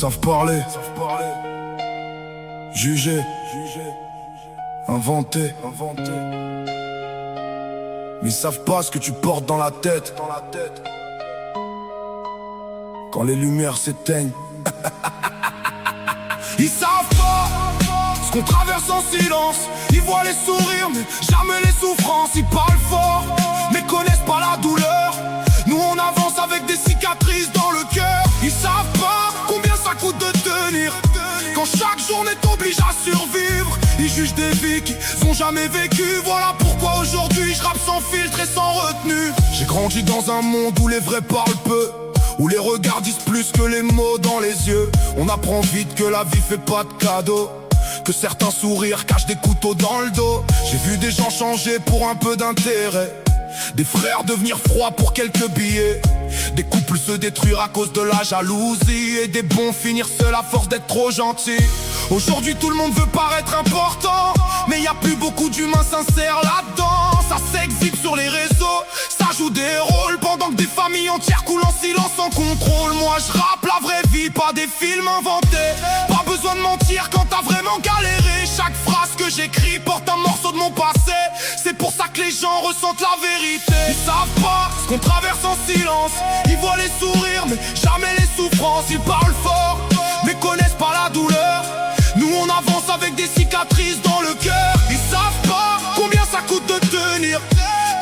savent parler, juger, inventer, mais ils savent pas ce que tu portes dans la tête. Quand les lumières s'éteignent, ils savent pas ce qu'on traverse en silence. Ils voient les sourires mais jamais les souffrances. Ils parlent fort mais connaissent pas la douleur. Nous on avance avec des cicatrices dans le cœur. Ils savent pas combien ça coûte de tenir quand chaque journée t'oblige à survivre. Ils jugent des vies qui sont jamais vécues. Voilà pourquoi aujourd'hui je rappe sans filtre et sans retenue. J'ai grandi dans un monde où les vrais parlent peu, où les regards disent plus que les mots dans les yeux. On apprend vite que la vie fait pas de cadeaux, que certains sourires cachent des couteaux dans le dos. J'ai vu des gens changer pour un peu d'intérêt, des frères devenir froids pour quelques billets, des couples se détruire à cause de la jalousie, et des bons finir seuls à force d'être trop gentils. Aujourd'hui tout le monde veut paraître important, mais y a plus beaucoup d'humains sincères là-dedans. Ça s'exhibe sur les réseaux, ça joue des rôles, pendant que des familles entières coulent en silence sans contrôle. Moi je rappe la vraie vie, pas des films inventés. Pas besoin de mentir quand t'as vraiment galéré. Chaque phrase que j'écris porte un morceau de mon passé. C'est pour ça que les gens ressentent la vérité. Ils savent pas ce qu'on traverse en silence. Ils voient les sourires mais jamais les souffrances. Ils parlent fort mais connaissent pas la douleur. Nous on avance avec des cicatrices dans le cœur. Ils savent pas combien ça coûte de tenir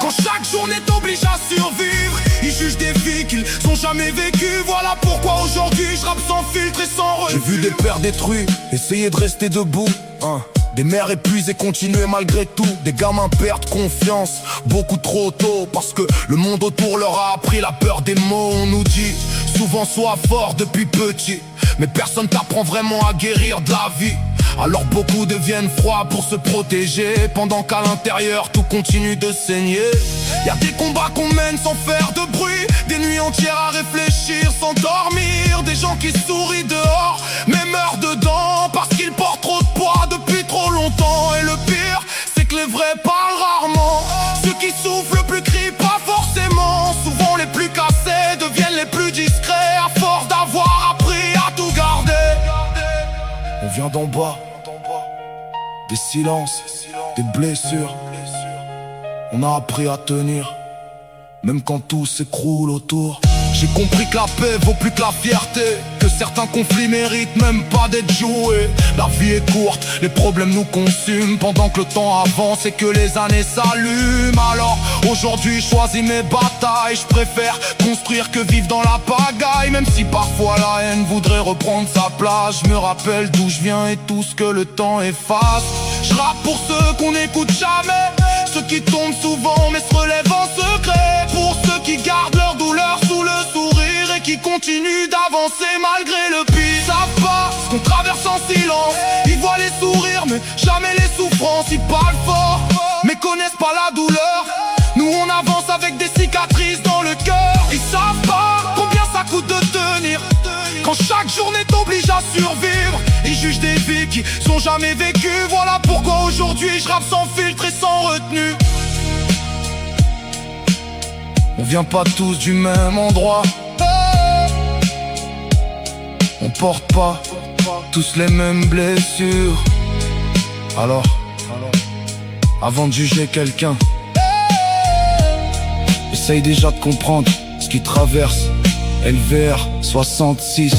quand chaque journée t'oblige à survivre. Ils jugent des vies qu'ils ont jamais vécues. Voilà pourquoi aujourd'hui je rappe sans filtre et sans refus. J'ai vu des pères détruits essayer de rester debout, des mères épuisées continuer malgré tout. Des gamins perdent confiance beaucoup trop tôt, parce que le monde autour leur a appris la peur des mots. On nous dit souvent sois fort depuis petit, mais personne t'apprend vraiment à guérir de la vie. Alors beaucoup deviennent froids pour se protéger, pendant qu'à l'intérieur tout continue de saigner. Y'a des combats qu'on mène sans faire de bruit, des nuits entières à réfléchir sans dormir. Des gens qui sourient dehors mais meurent dedans, parce qu'ils portent trop de poids depuis trop longtemps. Et le pire c'est que les vrais parlent rarement. Ceux qui souffrent le plus crient pas forcément. Souvent les plus cassés deviennent les plus discrets, à force d'avoir appris à tout garder. On vient d'en bas, des silences, des blessures. On a appris à tenir, même quand tout s'écroule autour. J'ai compris que la paix vaut plus que la fierté, que certains conflits méritent même pas d'être joués. La vie est courte, les problèmes nous consument, pendant que le temps avance et que les années s'allument. Alors aujourd'hui je choisis mes batailles, je préfère construire que vivre dans la pagaille. Même si parfois la haine voudrait reprendre sa place, je me rappelle d'où je viens et tout ce que le temps efface. Je rappe pour ceux qu'on n'écoute jamais, ceux qui tombent souvent mais se relèvent en secret, pour ceux qui gardent leur douleur sous le sourire et qui continuent d'avancer malgré le pire. Ils savent pas ce qu'on traverse en silence. Ils voient les sourires mais jamais les souffrances. Ils parlent fort mais connaissent pas la douleur. Nous on avance avec des cicatrices dans le cœur. Ils savent pas combien ça coûte de tenir quand chaque journée t'oblige à survivre. Ils jugent des vies qui sont jamais vécues. Voilà pourquoi aujourd'hui je rappe sans filtre et sans retenue. On vient pas tous du même endroit, on porte pas tous les mêmes blessures. Alors, avant de juger quelqu'un, essaye déjà de comprendre ce qu'il traverse. LVR 66